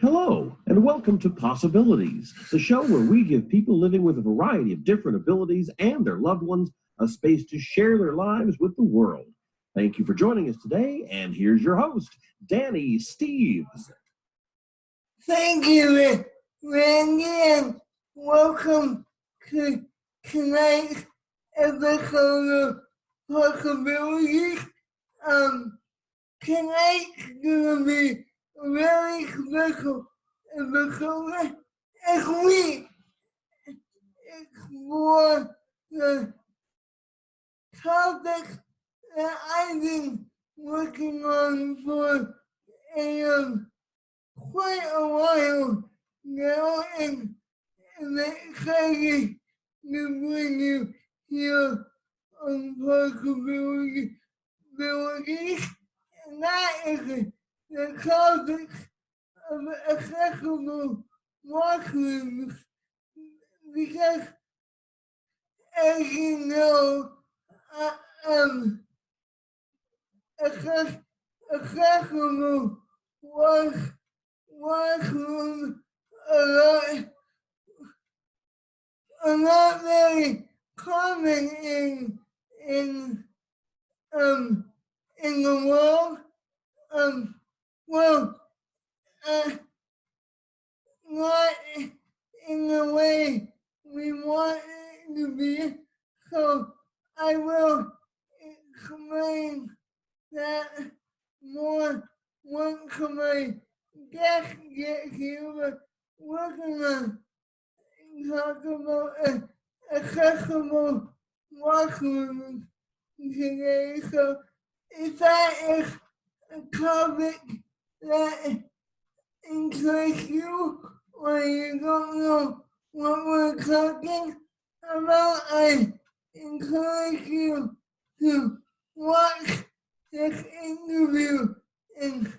Hello, and welcome to Possibilities, the show where we give people living with a variety of different abilities and their loved ones a space to share their lives with the world. Thank you for joining us today, and here's your host, Danny Steeves. Thank you, Randy, and welcome to tonight's episode of Possibilities. Tonight's gonna be a very special episode as we explore the topics that I've been working on for quite a while now, and I'm excited to bring you here on Possibilities, and that is the topic of accessible washrooms, because as you know, accessible washrooms are not very common in the world. Well, not in the way we want it to be. So I will explain that more once my guest gets here, but we're gonna talk about accessible washrooms today. So if that is a topic that interests you, or you don't know what we're talking about, I encourage you to watch this interview and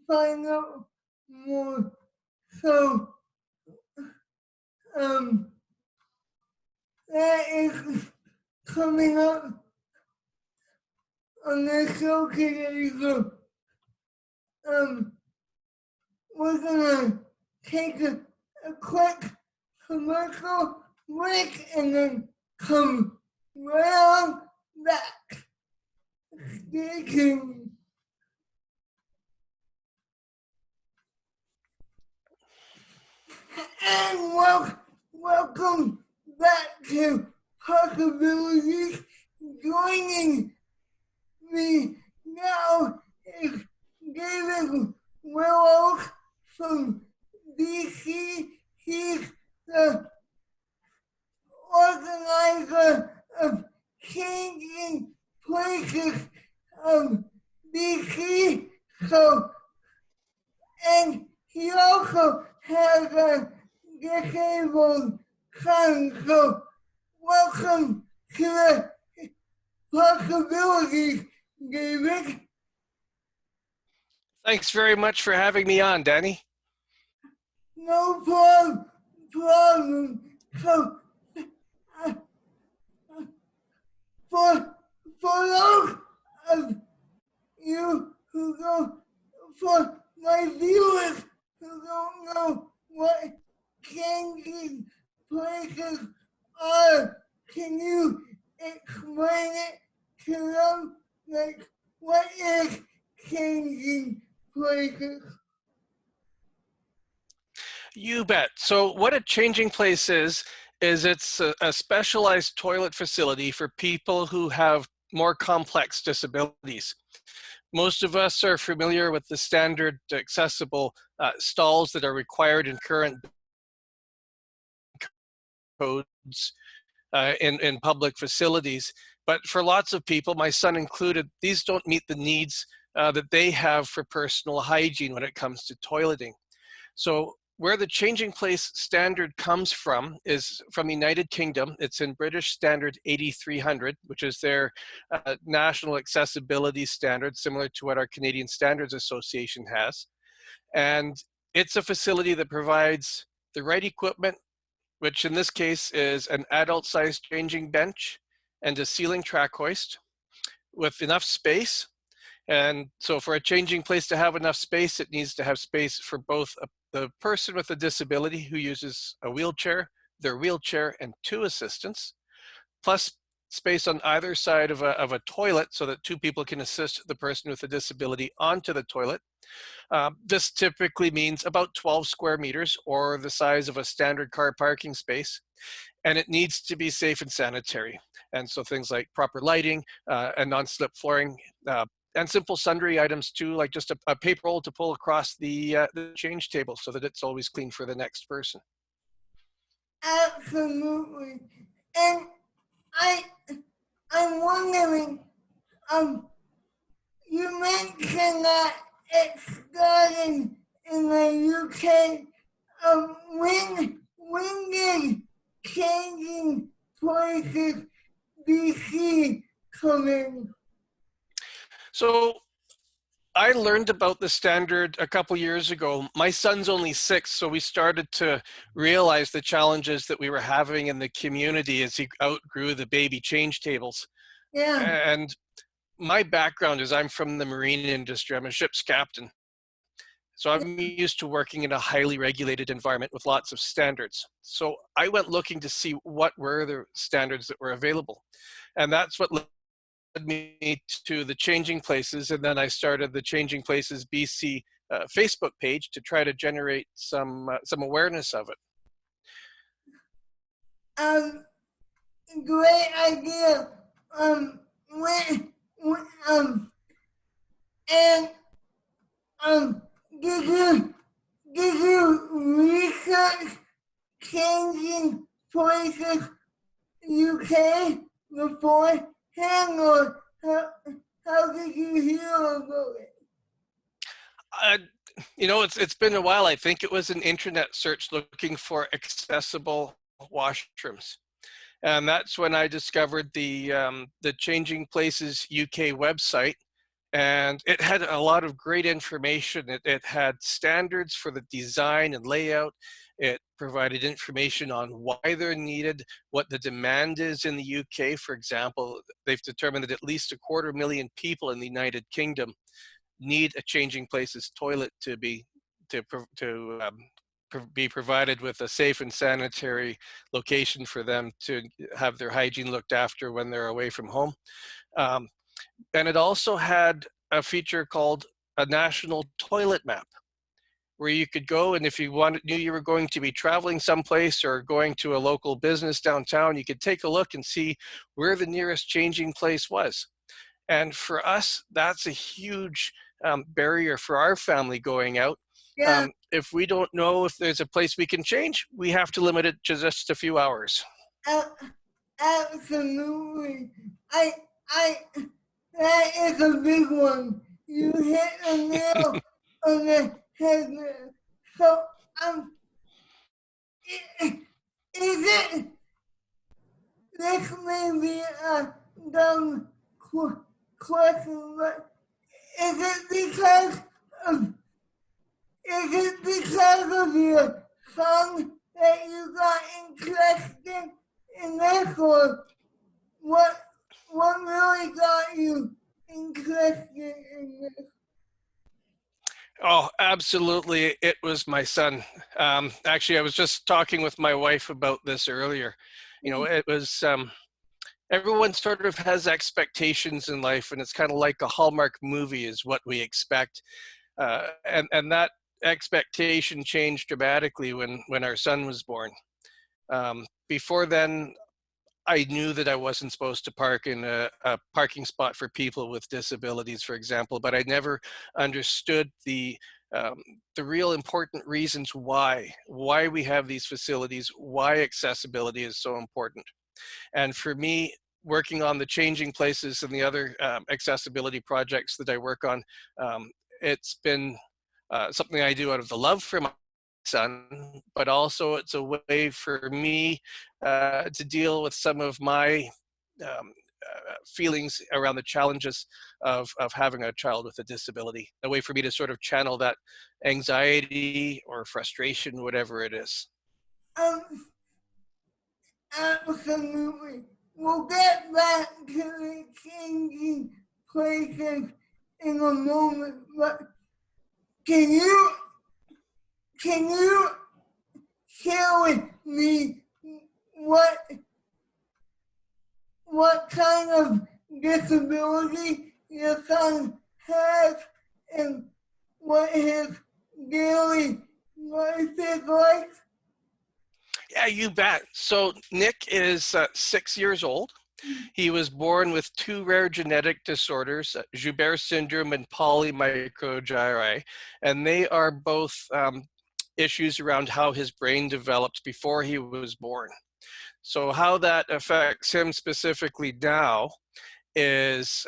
find out more. So, that is coming up on the show today. So, we're gonna take a quick commercial break and then come right on back. Stay tuned. And welcome back to Possibilities. Joining me now is David Willows from DC. He's the organizer of Changing Places of DC. So, and he also has a disabled son. So, welcome to the Possibilities, David. Thanks very much for having me on, Danny. No problem. So, for those of you who don't, for my viewers who don't know what changing places are, can you explain it to them? Like, what is changing places? You bet. So what a changing place is it's a specialized toilet facility for people who have more complex disabilities. Most of us are familiar with the standard accessible stalls that are required in current codes in public facilities. But for lots of people, my son included, these don't meet the needs that they have for personal hygiene when it comes to toileting. So where the changing place standard comes from is from the United Kingdom. It's in British Standard 8300, which is their national accessibility standard, similar to what our Canadian Standards Association has. And it's a facility that provides the right equipment, which in this case is an adult-sized changing bench and a ceiling track hoist with enough space. And so for a changing place to have enough space, it needs to have space for both a the person with a disability who uses a wheelchair, their wheelchair, and two assistants, plus space on either side of a toilet so that two people can assist the person with a disability onto the toilet. This typically means about 12 square meters, or the size of a standard car parking space, and it needs to be safe and sanitary. And so things like proper lighting and non-slip flooring, and simple sundry items too, like just a paper roll to pull across the change table so that it's always clean for the next person. Absolutely. And I'm wondering, you mentioned that it started in the UK. When did changing places BC come in? So I learned about the standard a couple years ago. My son's only 6, so we started to realize the challenges that we were having in the community as he outgrew the baby change tables. Yeah. And my background is I'm from the marine industry. I'm a ship's captain. So I'm used to working in a highly regulated environment with lots of standards. So I went looking to see what were the standards that were available. And that's what led me to the Changing Places. And then I started the Changing Places BC Facebook page to try to generate some awareness of it. Great idea. Did you research Changing Places UK beforehand, or how did you hear about it? You know, it's been a while. I think it was an internet search looking for accessible washrooms. And that's when I discovered the Changing Places UK website. And it had a lot of great information. It had standards for the design and layout. It provided information on why they're needed, what the demand is in the UK. For example, they've determined that at least 250,000 people in the United Kingdom need a Changing Places toilet to be provided with a safe and sanitary location for them to have their hygiene looked after when they're away from home. And it also had a feature called a national toilet map, where you could go, and if you knew you were going to be traveling someplace or going to a local business downtown, you could take a look and see where the nearest changing place was. And for us, that's a huge barrier for our family going out. Yeah. If we don't know if there's a place we can change, we have to limit it to just a few hours. Absolutely. That is a big one. You hit a nail on the head there. So, is it, this may be a dumb question, but is it because of your son that you got interested in this, or what really got you interested in this? Oh, absolutely. It was my son. Actually, I was just talking with my wife about this earlier. You know, it was, everyone sort of has expectations in life, and it's kind of like a Hallmark movie is what we expect. And that expectation changed dramatically when our son was born. Before then, I knew that I wasn't supposed to park in a parking spot for people with disabilities, for example, but I never understood the real important reasons why we have these facilities, why accessibility is so important. And for me, working on the Changing Places and the other accessibility projects that I work on, it's been something I do out of the love for my son, but also it's a way for me to deal with some of my feelings around the challenges of having a child with a disability, a way for me to sort of channel that anxiety or frustration, whatever it is. Absolutely. We'll get back to the Changing Places in a moment, but can Can you share with me what kind of disability your son has and what his daily life is like? Yeah, you bet. So Nick is 6 years old. He was born with two rare genetic disorders, Joubert syndrome and polymicrogyri, and they are both issues around how his brain developed before he was born. So how that affects him specifically now is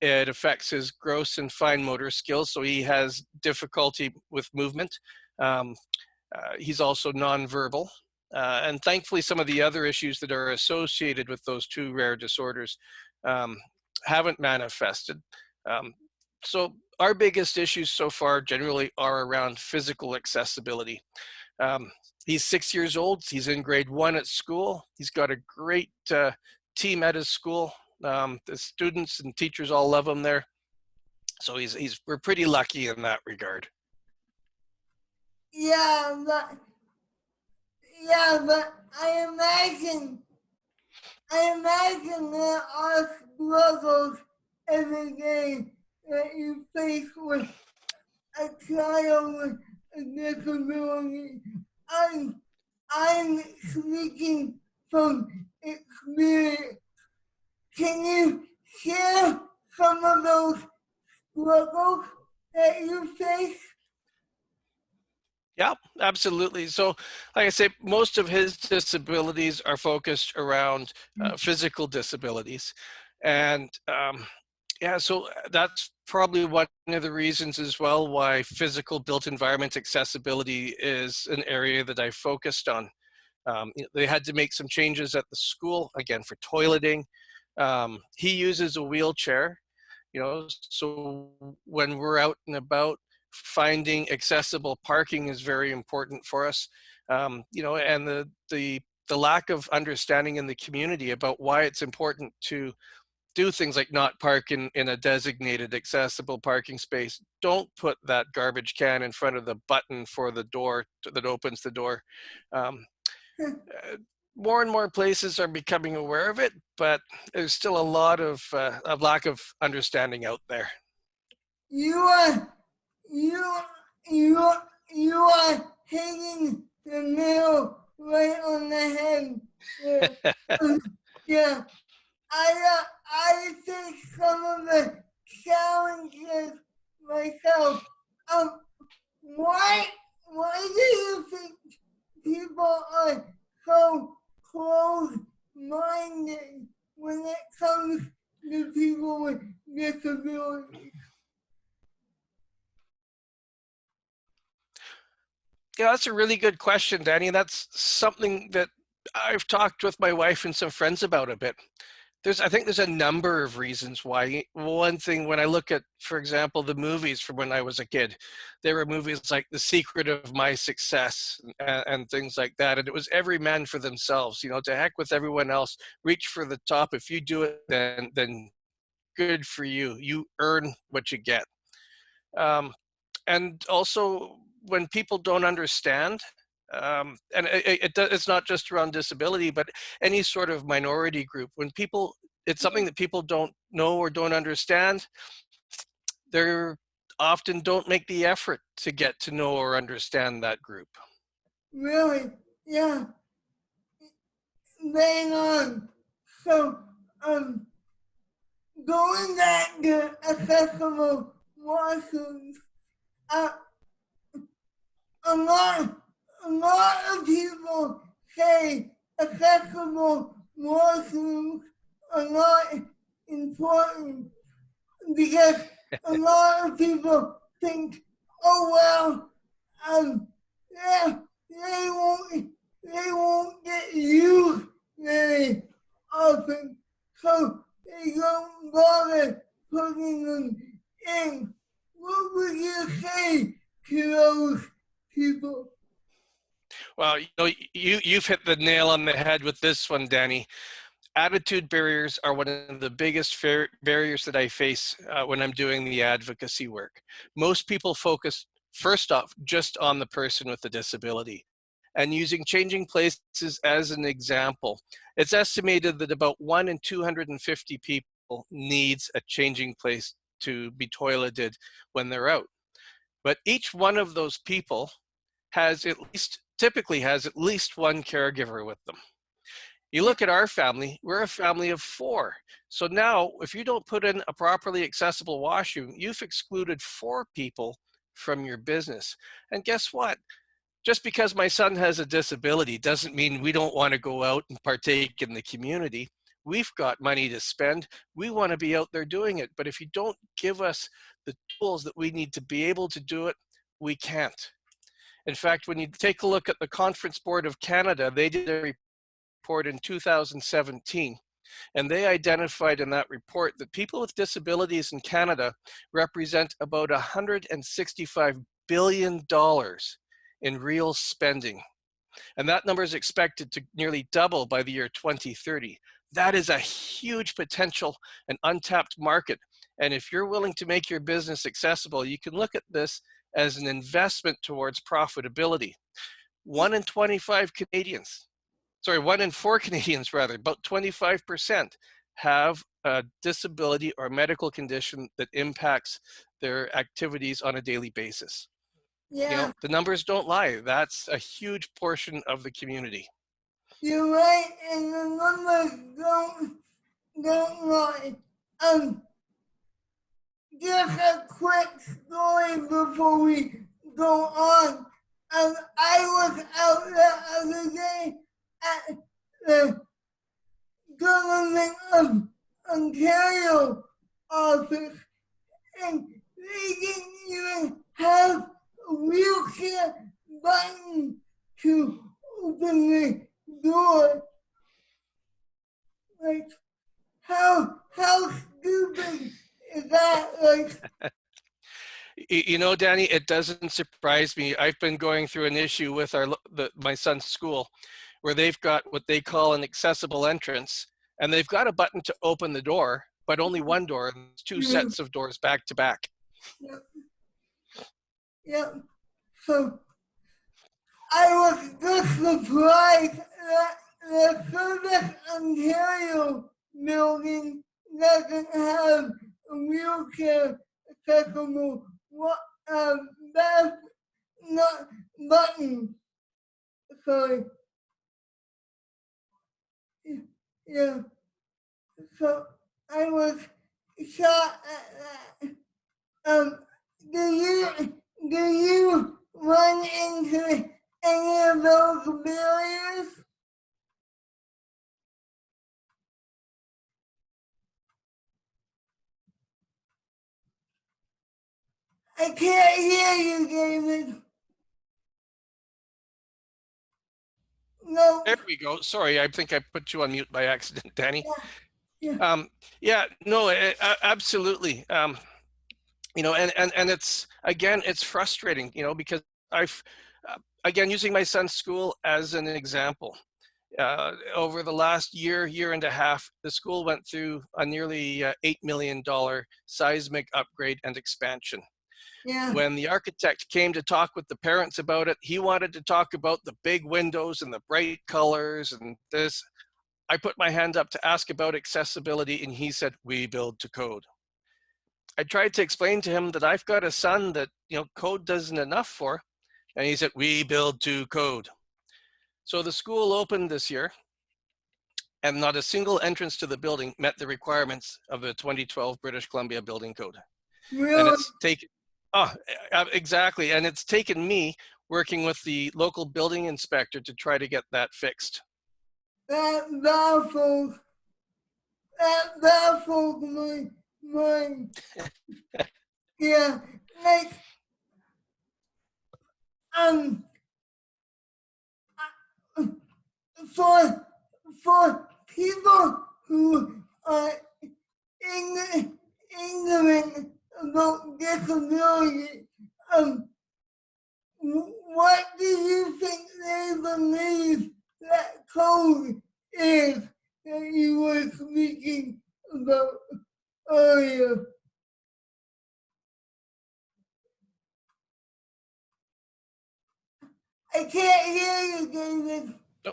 it affects his gross and fine motor skills. So he has difficulty with movement. He's also nonverbal. And thankfully, some of the other issues that are associated with those two rare disorders haven't manifested. So our biggest issues so far generally are around physical accessibility. He's 6 years old. He's in grade 1 at school. He's got a great team at his school. The students and teachers all love him there. So we're pretty lucky in that regard. Yeah, but I imagine there are struggles every day that you face with a child with a disability. I'm speaking from experience. Can you share some of those struggles that you face? Yeah, absolutely. So, like I say, most of his disabilities are focused around physical disabilities. And yeah, so that's probably one of the reasons as well why physical built environment accessibility is an area that I focused on. They had to make some changes at the school, again, for toileting. He uses a wheelchair, so when we're out and about, finding accessible parking is very important for us. And the lack of understanding in the community about why it's important to do things like not park in a designated accessible parking space. Don't put that garbage can in front of the button for the door that opens the door. More and more places are becoming aware of it, but there's still a lot of lack of understanding out there. You are hitting the nail right on the head. Yeah. I think some of the challenges myself. Why do you think people are so close-minded when it comes to people with disabilities? Yeah, that's a really good question, Danny. That's something that I've talked with my wife and some friends about a bit. I think there's a number of reasons why. One thing, when I look at, for example, the movies from when I was a kid, there were movies like The Secret of My Success and things like that. And it was every man for themselves, to heck with everyone else, reach for the top. If you do it, then good for you. You earn what you get. And also, when people don't understand, and it's not just around disability, but any sort of minority group, when it's something that people don't know or don't understand, they often don't make the effort to get to know or understand that group. Really? Yeah. Bang on. So, going back to accessible washrooms, a lot of people say accessible washrooms are not important because a lot of people think, oh well, yeah, they won't get used very often, so they don't bother putting them in. What would you say to those people? Well, you've hit the nail on the head with this one, Danny. Attitude barriers are one of the biggest barriers that I face when I'm doing the advocacy work. Most people focus first off, just on the person with the disability. And using changing places as an example, it's estimated that about 1 in 250 people needs a changing place to be toileted when they're out. But each one of those people typically has at least one caregiver with them. You look at our family, we're a family of 4. So now, if you don't put in a properly accessible washroom, you've excluded 4 people from your business. And guess what? Just because my son has a disability doesn't mean we don't want to go out and partake in the community. We've got money to spend. We want to be out there doing it. But if you don't give us the tools that we need to be able to do it, we can't. In fact, when you take a look at the Conference Board of Canada, they did a report in 2017, and they identified in that report that people with disabilities in Canada represent about $165 billion in real spending. And that number is expected to nearly double by the year 2030. That is a huge potential and untapped market. And if you're willing to make your business accessible, you can look at this as an investment towards profitability. 1 in 4 Canadians rather, about 25% have a disability or medical condition that impacts their activities on a daily basis. Yeah. You know, the numbers don't lie. That's a huge portion of the community. You're right, and the numbers don't lie. Just a quick story before we go on. I was out the other day at the Government of Ontario office, and they didn't even have a wheelchair button to open the door. Like, how stupid is that? Like, You know, Danny, it doesn't surprise me. I've been going through an issue with my son's school where they've got what they call an accessible entrance, and they've got a button to open the door, but only one door, and 2 sets of doors back to back. Yep. So I was just surprised that the Service Ontario building doesn't have a wheelchair accessible bath not button. Sorry. Yeah. So I was shocked at that. Do you run into any of those barriers? I can't hear you, David. No. There we go. Sorry, I think I put you on mute by accident, Danny. Yeah. Yeah, no, absolutely. You know, and it's, again, it's frustrating, you know, because again, using my son's school as an example, over the last year and a half, the school went through a nearly $8 million seismic upgrade and expansion. Yeah. When the architect came to talk with the parents about it, he wanted to talk about the big windows and the bright colors and this. I put my hand up to ask about accessibility, and he said, "We build to code." I tried to explain to him that I've got a son that, you know, code doesn't enough for, and he said, "We build to code." So the school opened this year, and not a single entrance to the building met the requirements of the 2012 British Columbia Building Code. Really? And it's taken, exactly, and it's taken me working with the local building inspector to try to get that fixed. That baffles my mind. Yeah, like, for people who are ignorant about disability, what do you think they believe that code is that you were speaking about earlier? I can't hear you, David. Oh,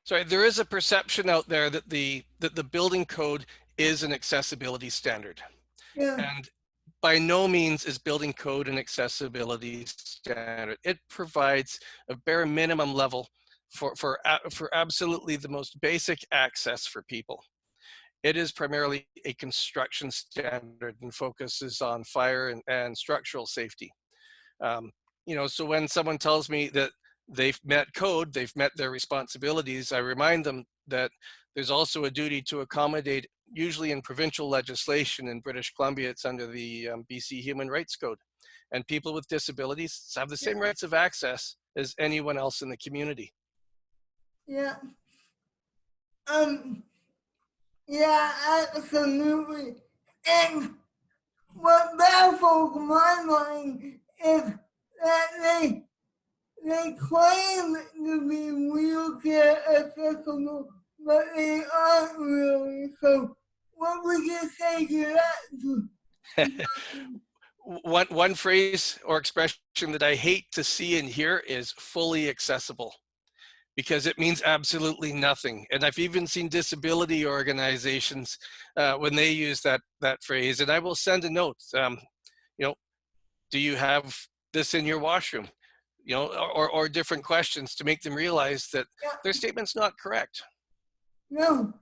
sorry, there is a perception out there that the building code is an accessibility standard. Yeah, And by no means is building code an accessibility standard. It provides a bare minimum level for absolutely the most basic access for people. It is primarily a construction standard and focuses on fire and structural safety. Um, so when someone tells me that they've met code, they've met their responsibilities, I remind them that there's also a duty to accommodate, usually in provincial legislation. In British Columbia, it's under the BC Human Rights Code. And people with disabilities have the same rights of access as anyone else in the community. yeah. Um, yeah, absolutely. And what baffles my mind is that they claim to be wheelchair accessible, but they aren't really. So, what would you say to that? One phrase or expression that I hate to see and hear is fully accessible, because it means absolutely nothing. And I've even seen disability organizations when they use that phrase, and I will send a note. Do you have this in your washroom? Or different questions to make them realize that their statement's not correct. No.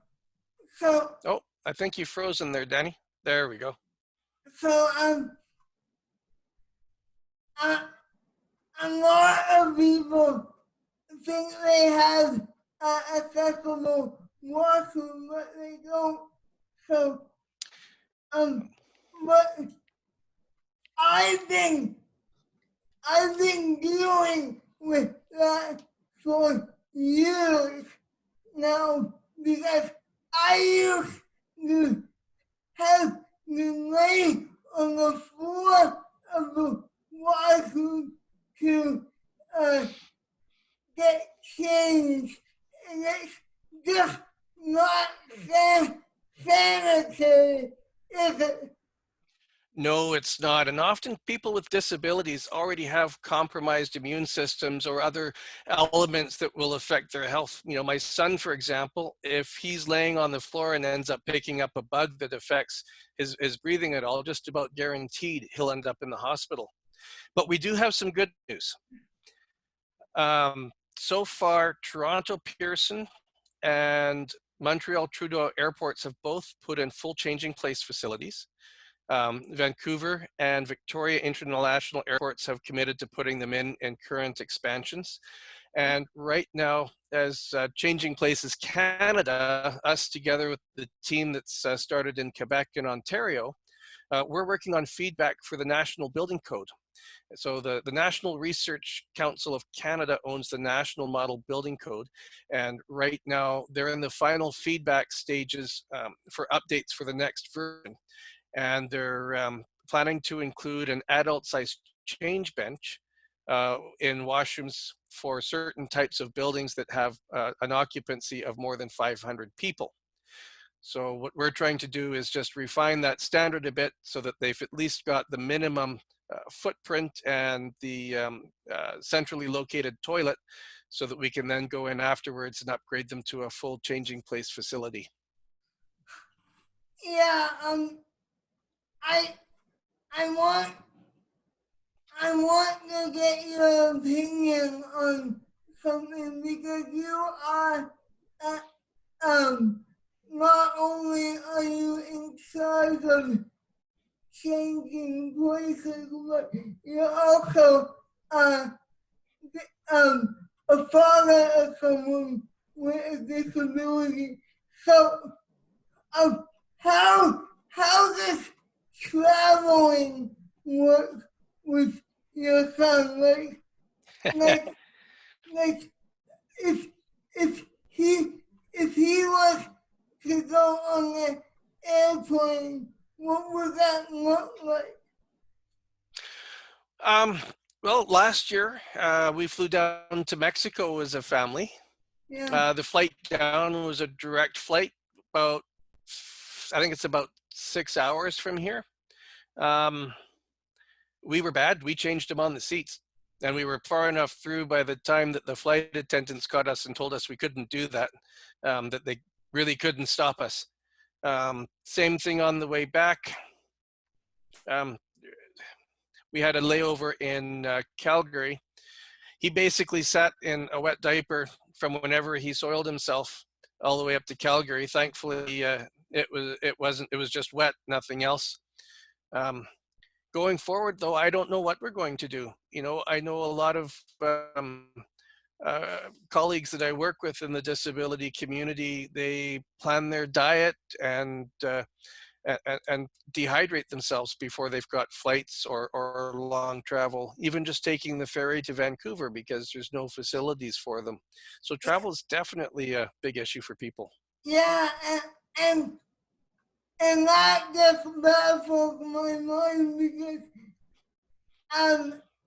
So. Oh, I think you've frozen there, Danny. There we go. So a lot of people think they have accessible washroom, but they don't. So but I've been dealing with that for years now, because I used to have been lay on the floor of the washroom to get changed, and it's just not sanitary, is it? No, it's not. And often people with disabilities already have compromised immune systems or other elements that will affect their health. My son, for example, if he's laying on the floor and ends up picking up a bug that affects his breathing at all, just about guaranteed he'll end up in the hospital. But we do have some good news. So far, Toronto Pearson and Montreal Trudeau airports have both put in full changing place facilities. Vancouver and Victoria International Airports have committed to putting them in current expansions. And right now, as Changing Places Canada, us together with the team that's started in Quebec and Ontario, we're working on feedback for the National Building Code. So the National Research Council of Canada owns the National Model Building Code. And right now, they're in the final feedback stages for updates for the next version. And they're planning to include an adult-sized change bench in washrooms for certain types of buildings that have an occupancy of more than 500 people. So what we're trying to do is just refine that standard a bit so that they've at least got the minimum footprint and the centrally located toilet, so that we can then go in afterwards and upgrade them to a full changing place facility. Yeah, I want to get your opinion on something, because you are not only are you in charge of changing places, but you're also a father of someone with a disability. So how does traveling work with your son? Like if he was to go on the airplane, what would that look like? Well, last year we flew down to Mexico as a family. Yeah. The flight down was a direct flight, I think it's about 6 hours from here. We were bad. We changed him on the seats. And we were far enough through by the time that the flight attendants got us and told us we couldn't do that, that they really couldn't stop us. Same thing on the way back. We had a layover in Calgary. He basically sat in a wet diaper from whenever he soiled himself all the way up to Calgary. Thankfully, it was just wet, nothing else. Going forward, though, I don't know what we're going to do. You know, I know a lot of colleagues that I work with in the disability community. They plan their diet and dehydrate themselves before they've got flights or long travel, even just taking the ferry to Vancouver because there's no facilities for them. So travel is definitely a big issue for people. Yeah, and that just baffles my mind because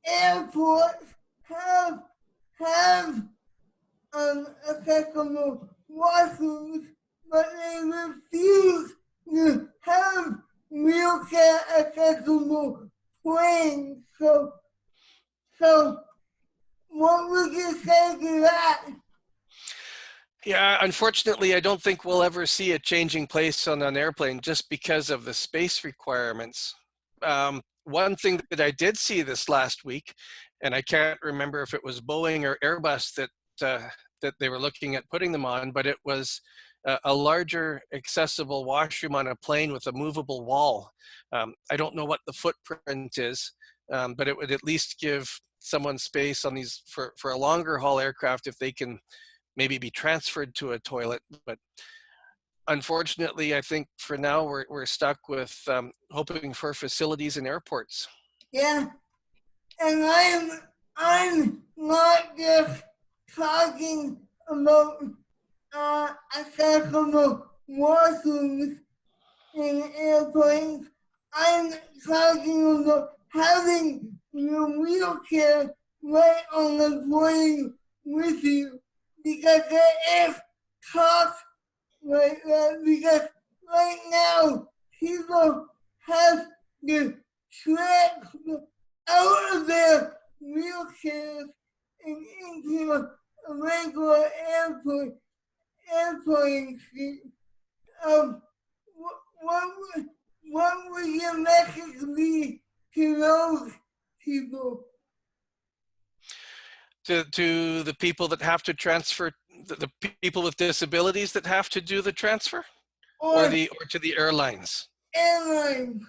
airports have accessible washrooms, but they refuse to have wheelchair accessible planes. So what would you say to that? Yeah, unfortunately, I don't think we'll ever see a changing place on an airplane just because of the space requirements. One thing that I did see this last week, and I can't remember if it was Boeing or Airbus that they were looking at putting them on, but it was a larger accessible washroom on a plane with a movable wall. I don't know what the footprint is, but it would at least give someone space on these for a longer haul aircraft if they can maybe be transferred to a toilet. But unfortunately, I think for now we're stuck with hoping for facilities in airports. Yeah, and I'm not just talking about accessible washrooms in airplanes. I'm talking about having your wheelchair right on the plane with you because there is cost like that. Because right now people have to transfer out of their wheelchairs and into a regular airplane seat. What would your message be to those people? To the people that have to transfer, the people with disabilities that have to do the transfer, or to the airlines? Airlines.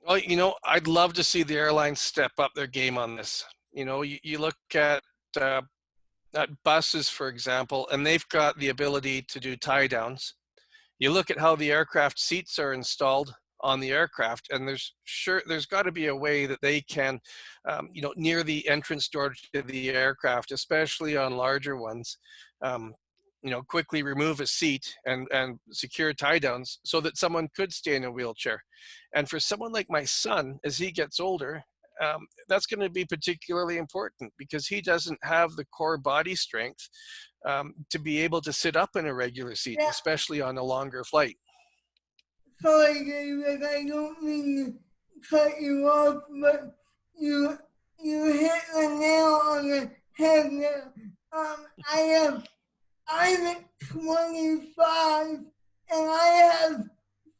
Well, you know, I'd love to see the airlines step up their game on this. You know, you look at buses, for example, and they've got the ability to do tie downs. You look at how the aircraft seats are installed on the aircraft, and there's got to be a way that they can, you know, near the entrance door to the aircraft, especially on larger ones, you know, quickly remove a seat and secure tie downs so that someone could stay in a wheelchair. And for someone like my son, as he gets older, that's going to be particularly important because he doesn't have the core body strength to be able to sit up in a regular seat, Yeah. especially on a longer flight. Sorry, David, I don't mean to cut you off, but you hit the nail on the head there. I'm 25 and I have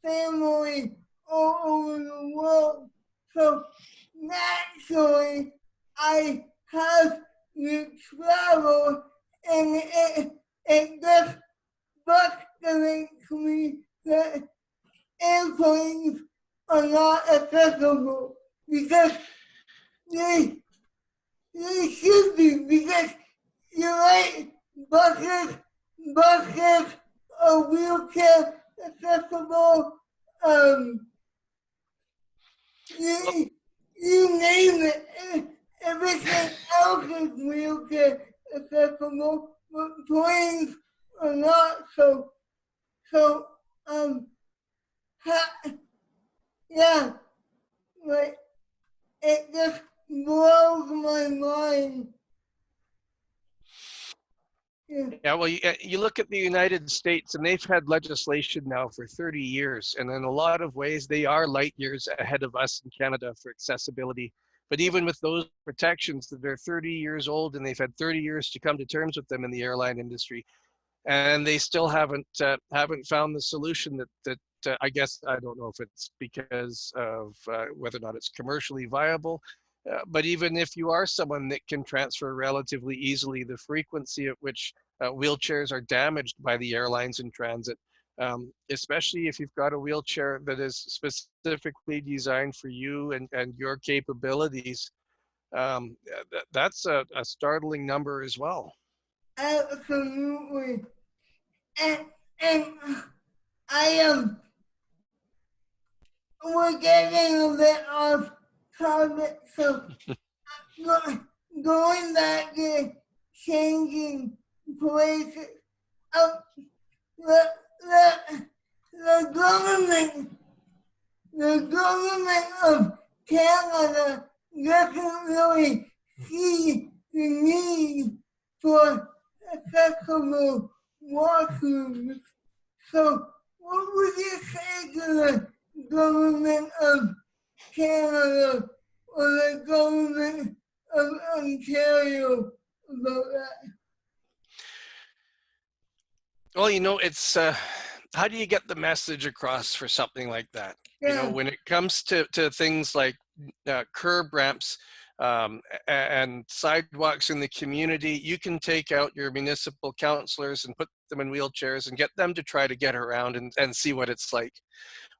family all over the world. So naturally, I have to travel and it just frustrates me that airplanes are not accessible because they should be, because you're right, buses are wheelchair accessible, you name it, everything else is wheelchair accessible, but planes are not. Yeah, but it just blows my mind. Yeah, well, you look at the United States, and they've had legislation now for 30 years, and in a lot of ways, they are light years ahead of us in Canada for accessibility. But even with those protections, that they're 30 years old and they've had 30 years to come to terms with them in the airline industry, and they still haven't found the solution that I guess, I don't know if it's because of whether or not it's commercially viable, but even if you are someone that can transfer relatively easily, the frequency at which wheelchairs are damaged by the airlines in transit, especially if you've got a wheelchair that is specifically designed for you and your capabilities, that's a startling number as well. Absolutely. And and I am we're getting a bit off topic, so going back to changing places. Um, the, the, the government of Canada doesn't really see the need for accessible washrooms. So what would you say to the government of Canada or the government of Ontario about that? Well, it's how do you get the message across for something like that? Yeah. When it comes to things like curb ramps and sidewalks in the community, you can take out your municipal councillors and put them in wheelchairs and get them to try to get around and see what it's like.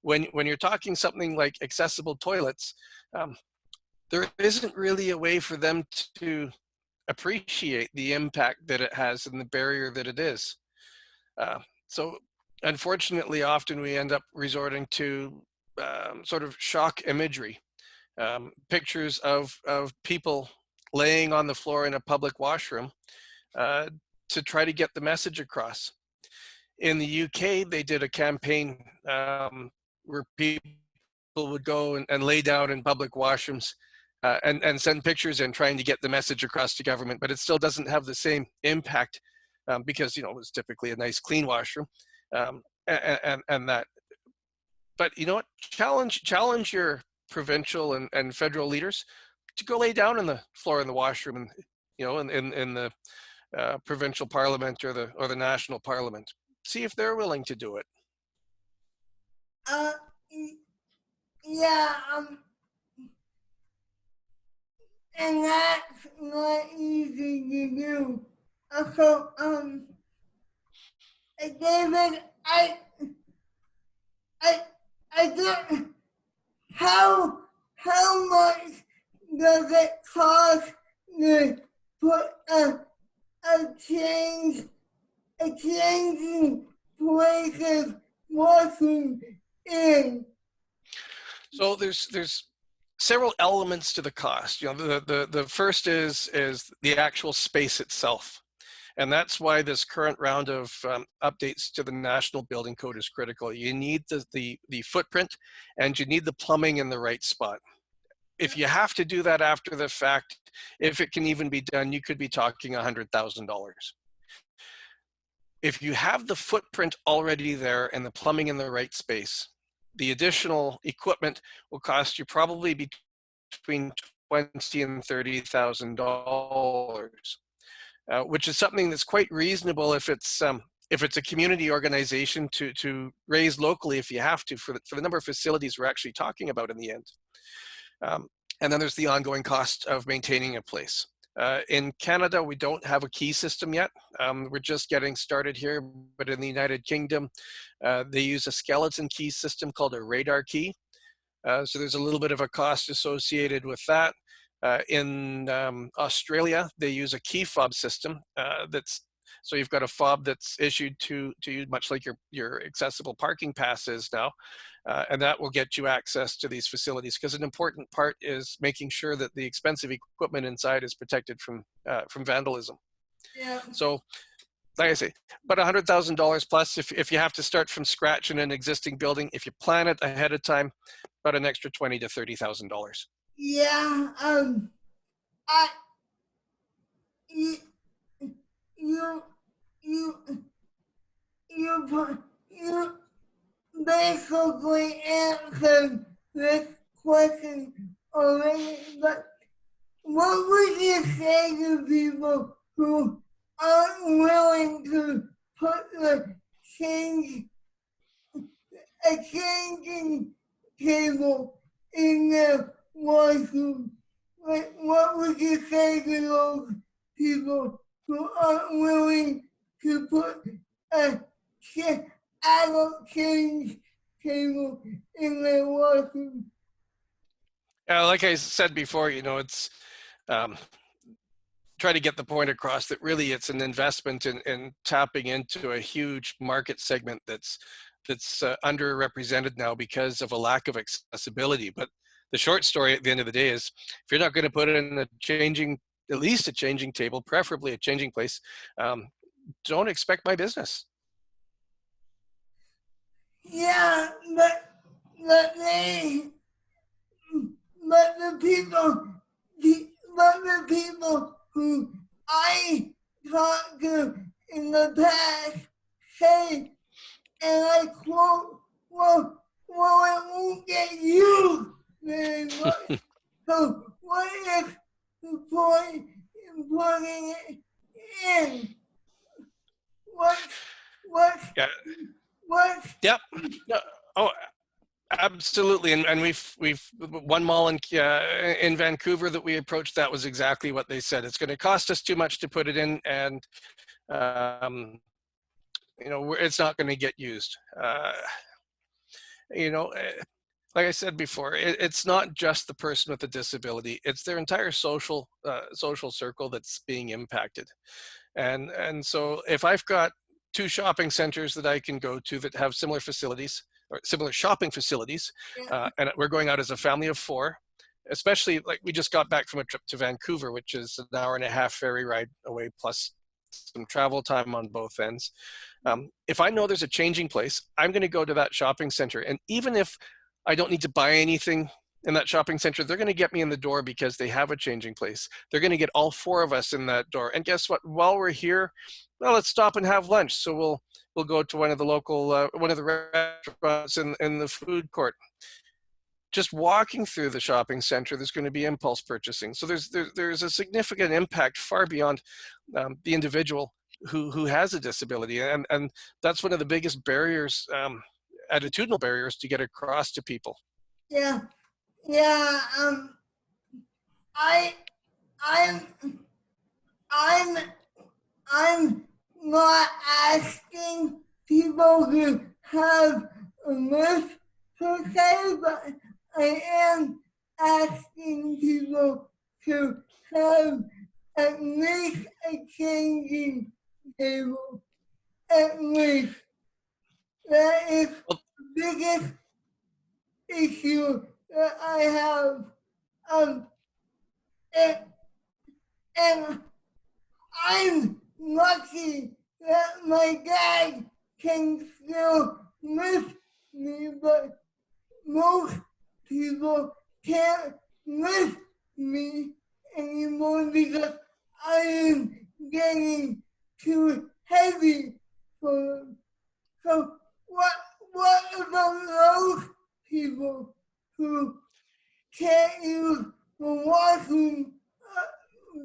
When you're talking something like accessible toilets, there isn't really a way for them to appreciate the impact that it has and the barrier that it is. So unfortunately, often we end up resorting to sort of shock imagery, pictures of people laying on the floor in a public washroom to try to get the message across. In the UK, they did a campaign where people would go and lay down in public washrooms and send pictures in trying to get the message across to government, but it still doesn't have the same impact because, it's typically a nice clean washroom and that. But you know what? Challenge your provincial and federal leaders to go lay down on the floor in the washroom and, in the provincial parliament or the national parliament. See if they're willing to do it. Yeah, and that's not easy to do. So, David, I don't, how much does it cost to put a changing places washroom in? So there's several elements to the cost. The first is the actual space itself. And that's why this current round of updates to the National Building Code is critical. You need the footprint and you need the plumbing in the right spot. If you have to do that after the fact, if it can even be done, you could be talking $100,000. If you have the footprint already there and the plumbing in the right space, the additional equipment will cost you probably between $20,000 and $30,000, which is something that's quite reasonable if it's a community organization to raise locally if you have to for the number of facilities we're actually talking about in the end. And then there's the ongoing cost of maintaining a place. In Canada, we don't have a key system yet. We're just getting started here, but in the United Kingdom, they use a skeleton key system called a radar key. So there's a little bit of a cost associated with that. In Australia, they use a key fob system so you've got a fob that's issued to you, much like your accessible parking pass is now, and that will get you access to these facilities, because an important part is making sure that the expensive equipment inside is protected from vandalism. Yeah. So, like I say, about $100,000 plus if you have to start from scratch in an existing building. If you plan it ahead of time, about an extra $20,000 to $30,000. Yeah. You basically answered this question already, but what would you say to people who aren't willing to put the change, a changing table in their washroom? Like, what would you say to those people who aren't willing to put a adult change table in their washroom? Like I said before, you know, it's try to get the point across that really it's an investment in tapping into a huge market segment that's underrepresented now because of a lack of accessibility. But the short story at the end of the day is, if you're not going to put it in at least a changing table, preferably a changing place, don't expect my business. Yeah, but they, but the people who I talked to in the past say, and I quote, well, it won't get used very much. So what is the point in putting it in? Yeah. What? Yep. No, oh, absolutely. And we've one mall in Vancouver that we approached, that was exactly what they said. It's going to cost us too much to put it in, and you know, it's not going to get used. You know, like I said before, it's not just the person with a disability; it's their entire social circle that's being impacted. And so if I've got two shopping centers that I can go to that have similar facilities or similar shopping facilities, and we're going out as a family of four, especially like we just got back from a trip to Vancouver, which is an hour-and-a-half ferry ride away plus some travel time on both ends. If I know there's a changing place, I'm going to go to that shopping center. And even if I don't need to buy anything in that shopping center, they're going to get me in the door because they have a changing place. They're going to get all four of us in that door. And guess what? While we're here, well, let's stop and have lunch. So we'll go to one of the local, one of the restaurants in the food court. Just walking through the shopping center, there's going to be impulse purchasing. So there's a significant impact far beyond the individual who has a disability. And that's one of the biggest barriers, attitudinal barriers to get across to people. Yeah. I'm not asking people to have a list per se, but I am asking people to have at least a changing table. At least. That is the biggest issue that I have. And I'm lucky that my dad can still lift me, but most people can't lift me anymore because I am getting too heavy for them. So what about those people who can't use the washroom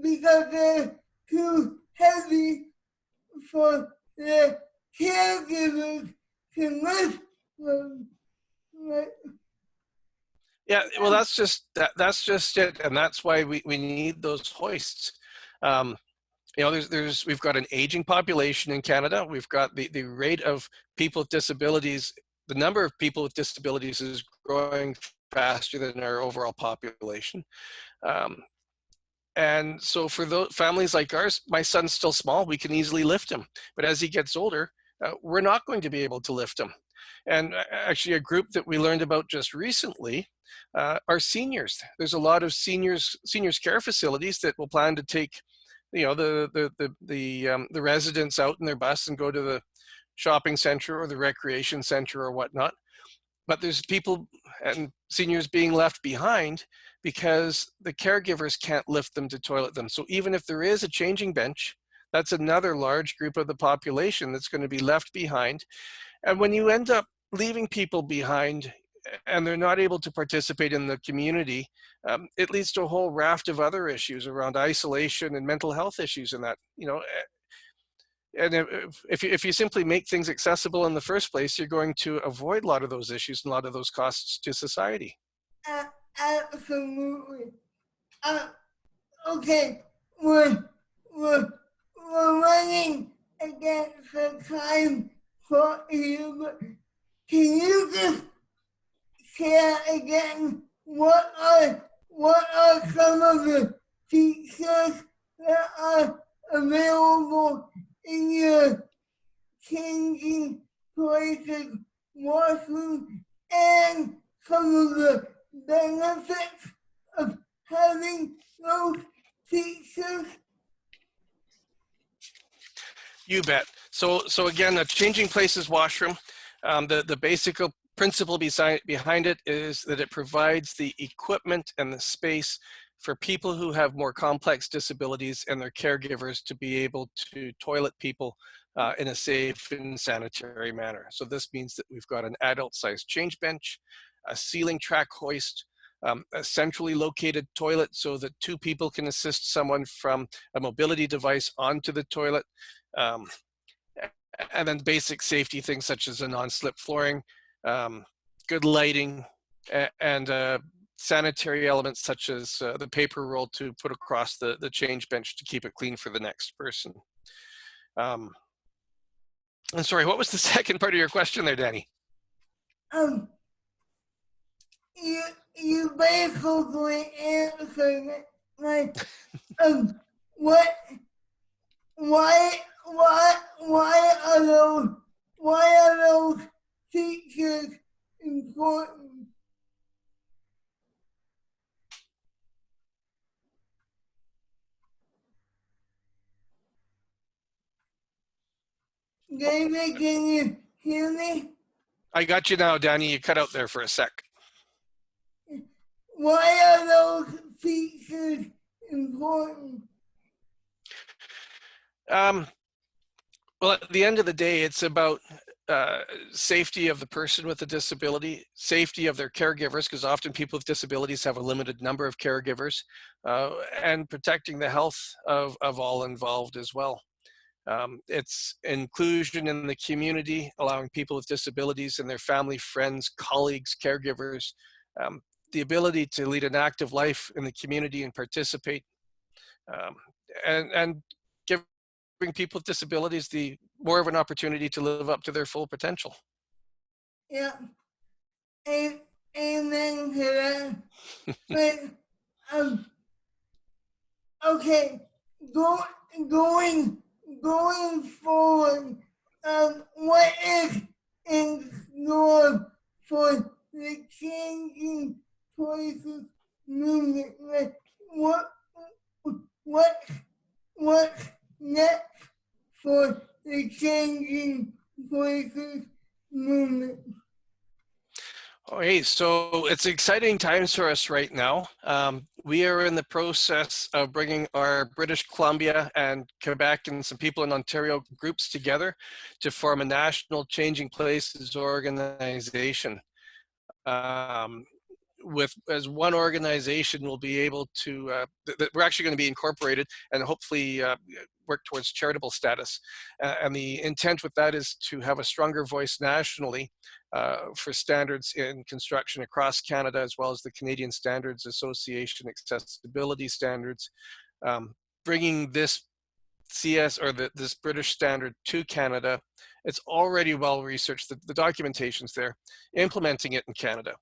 because they're too heavy for their caregivers to lift them? Yeah, well, that's just it, and that's why we need those hoists. You know, we've got an aging population in Canada. We've got the rate of people with disabilities. The number of people with disabilities is growing faster than our overall population. And so for those families like ours, my son's still small, we can easily lift him. But as he gets older, we're not going to be able to lift him. And actually a group that we learned about just recently are seniors. There's a lot of seniors care facilities that will plan to take, you know, the residents out in their bus and go to the shopping center or the recreation center or whatnot. But there's people and seniors being left behind because the caregivers can't lift them to toilet them. So even if there is a changing bench, that's another large group of the population that's going to be left behind. And when you end up leaving people behind, and they're not able to participate in the community, it leads to a whole raft of other issues around isolation and mental health issues and that, you know, and if you simply make things accessible in the first place, you're going to avoid a lot of those issues and a lot of those costs to society. Absolutely. Okay, we're running against the time for you, but can you just share again what are some of the features that are available in your changing places washroom and some of the benefits of having those features? You bet. So again, the changing places washroom, the basic principle behind it is that it provides the equipment and the space for people who have more complex disabilities and their caregivers to be able to toilet people in a safe and sanitary manner. So this means that we've got an adult-sized change bench, a ceiling track hoist, a centrally located toilet so that two people can assist someone from a mobility device onto the toilet, and then basic safety things such as a non-slip flooring, good lighting, and sanitary elements such as the paper roll to put across the change bench to keep it clean for the next person. I'm sorry, what was the second part of your question there, Danny? You basically answered it. Like, why are those features important? David, can you hear me? I got you now, Danny. You cut out there for a sec. Why are those features important? Well, at the end of the day, it's about safety of the person with a disability, safety of their caregivers, because often people with disabilities have a limited number of caregivers, and protecting the health of all involved as well. It's inclusion in the community, allowing people with disabilities and their family, friends, colleagues, caregivers, the ability to lead an active life in the community and participate, and giving people with disabilities the more of an opportunity to live up to their full potential. Yeah, amen to that. But okay, going forward, what is in store for the changing places movement? Like, what's next for the changing places movement? Okay, so it's exciting times for us right now. We are in the process of bringing our British Columbia and Quebec and some people in Ontario groups together to form a national Changing Places organization. As one organization, we'll be able to, we're actually going to be incorporated and hopefully work towards charitable status. And the intent with that is to have a stronger voice nationally for standards in construction across Canada, as well as the Canadian Standards Association accessibility standards, bringing this this British standard to Canada. It's already well researched, the documentation's there, implementing it in Canada.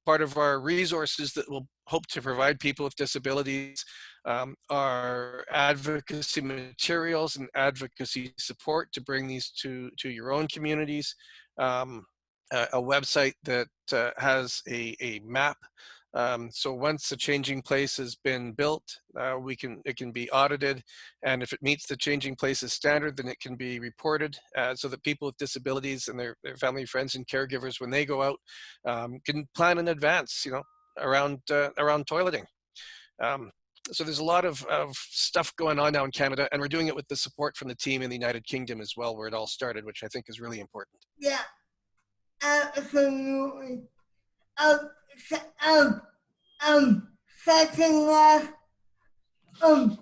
Part of our resources that we'll hope to provide people with disabilities are advocacy materials and advocacy support to bring these to your own communities. A website that has a map. So once the changing place has been built, it can be audited, and if it meets the changing places standard, then it can be reported so that people with disabilities and their family, friends, and caregivers, when they go out, can plan in advance, you know, around toileting. So there's a lot of stuff going on now in Canada, and we're doing it with the support from the team in the United Kingdom as well, where it all started, which I think is really important. Yeah. Absolutely. Um, se- um, second last, um,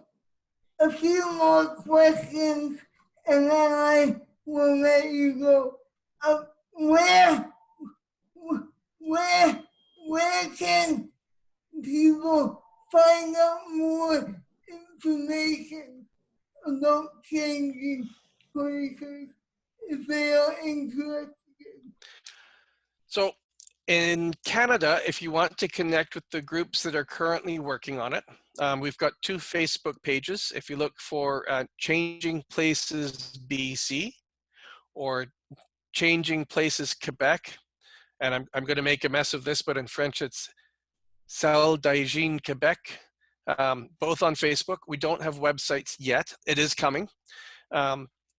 a few more questions, and then I will let you go. Um, where, where, where can people find out more information about changing places if they are interested? So in Canada, if you want to connect with the groups that are currently working on it, we've got 2 Facebook pages. If you look for Changing Places BC or Changing Places Quebec, and I'm going to make a mess of this, but in French it's Salle d'Hygiène Quebec, both on Facebook. We don't have websites yet. It is coming.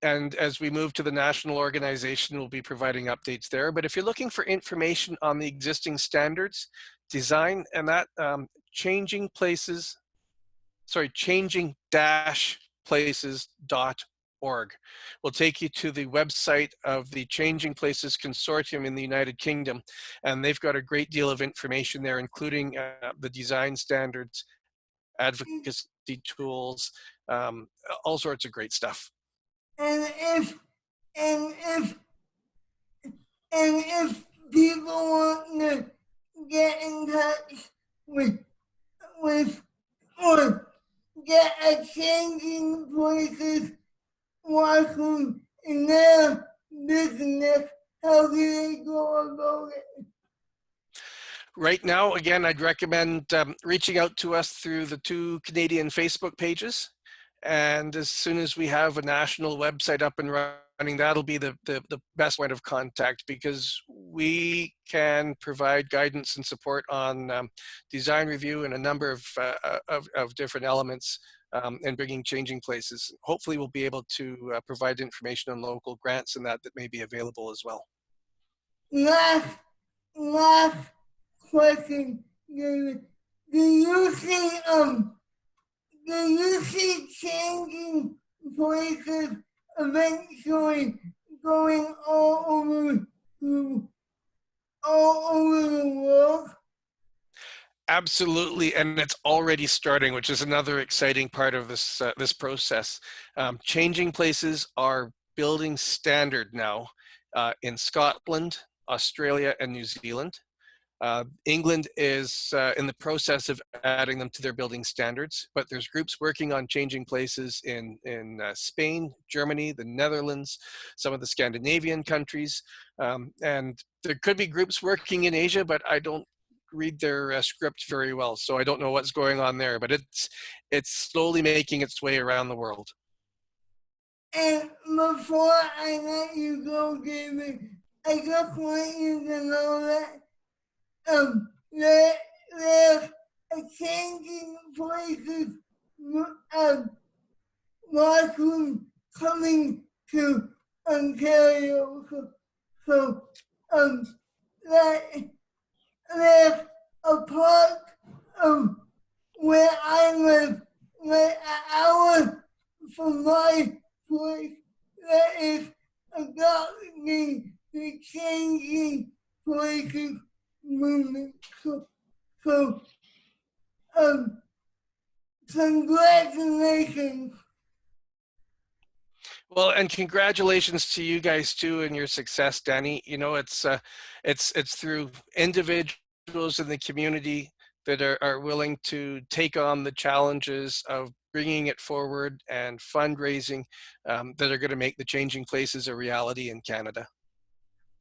And as we move to the national organization, we'll be providing updates there. But if you're looking for information on the existing standards, design, and that changing-places.org will take you to the website of the Changing Places Consortium in the United Kingdom. And they've got a great deal of information there, including the design standards, advocacy tools, all sorts of great stuff. And and if if people want to get in touch with or get a Changing Places washroom in their business, how do they go about it? Right now, again, I'd recommend reaching out to us through the 2 Canadian Facebook pages. And as soon as we have a national website up and running, that'll be the best point of contact, because we can provide guidance and support on design review and a number of different elements in bringing Changing Places. Hopefully we'll be able to provide information on local grants and that may be available as well. Last question, David. Do you see Changing Places eventually going all over the world? Absolutely, and it's already starting, which is another exciting part of this this process. Changing Places are building standard now in Scotland, Australia, and New Zealand. England is in the process of adding them to their building standards, but there's groups working on Changing Places in Spain, Germany, the Netherlands, some of the Scandinavian countries, and there could be groups working in Asia, but I don't read their script very well, so I don't know what's going on there, but it's slowly making its way around the world. And before I let you go, David, I just want you to know that there's a Changing Places washroom coming to Ontario. So there's a part of where I live, like an hour from my place, that is adopting the Changing Places movement. So congratulations. Well, and congratulations to you guys too and your success, Danny. You know, it's through individuals in the community that are willing to take on the challenges of bringing it forward and fundraising that are going to make the Changing Places a reality in Canada.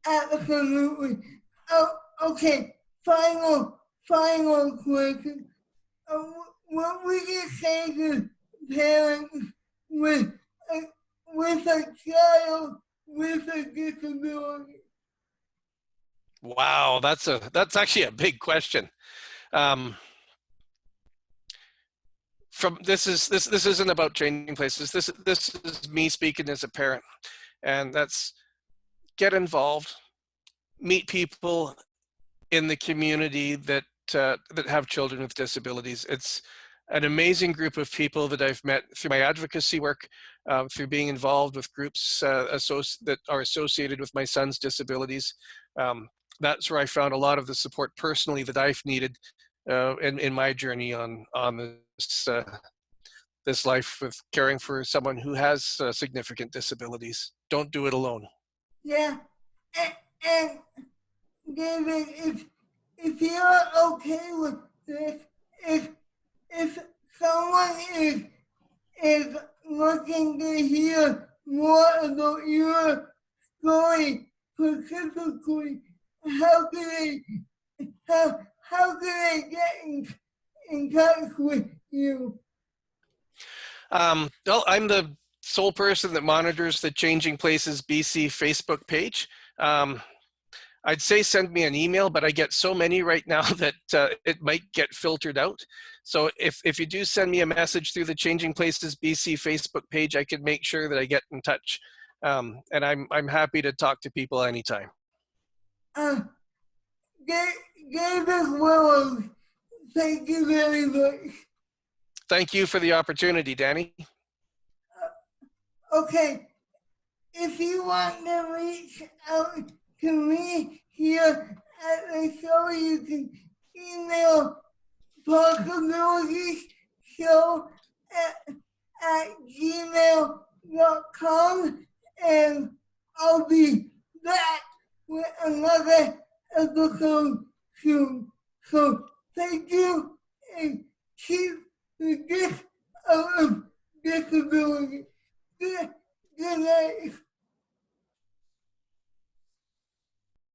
Absolutely. Oh, okay. Final question. What would you say to parents with a child with a disability? Wow, that's actually a big question. This isn't about Changing Places. This is me speaking as a parent, and that's get involved, meet people in the community that have children with disabilities. It's an amazing group of people that I've met through my advocacy work, through being involved with groups that are associated with my son's disabilities. That's where I found a lot of the support personally that I've needed in my journey on this life with caring for someone who has significant disabilities. Don't do it alone. Yeah, and David, if you're okay with this, if if someone is looking to hear more about your story specifically, how can they get in touch with you? Well, I'm the sole person that monitors the Changing Places BC Facebook page. I'd say send me an email, but I get so many right now that it might get filtered out. So if you do send me a message through the Changing Places BC Facebook page, I can make sure that I get in touch. And I'm happy to talk to people anytime. David Willows, thank you very much. Thank you for the opportunity, Danny. Okay, if you want to reach out to me here at the show, you can email possibilitiesshow@gmail.com, and I'll be back with another episode soon. So thank you, and keep the gift of disability. Good night.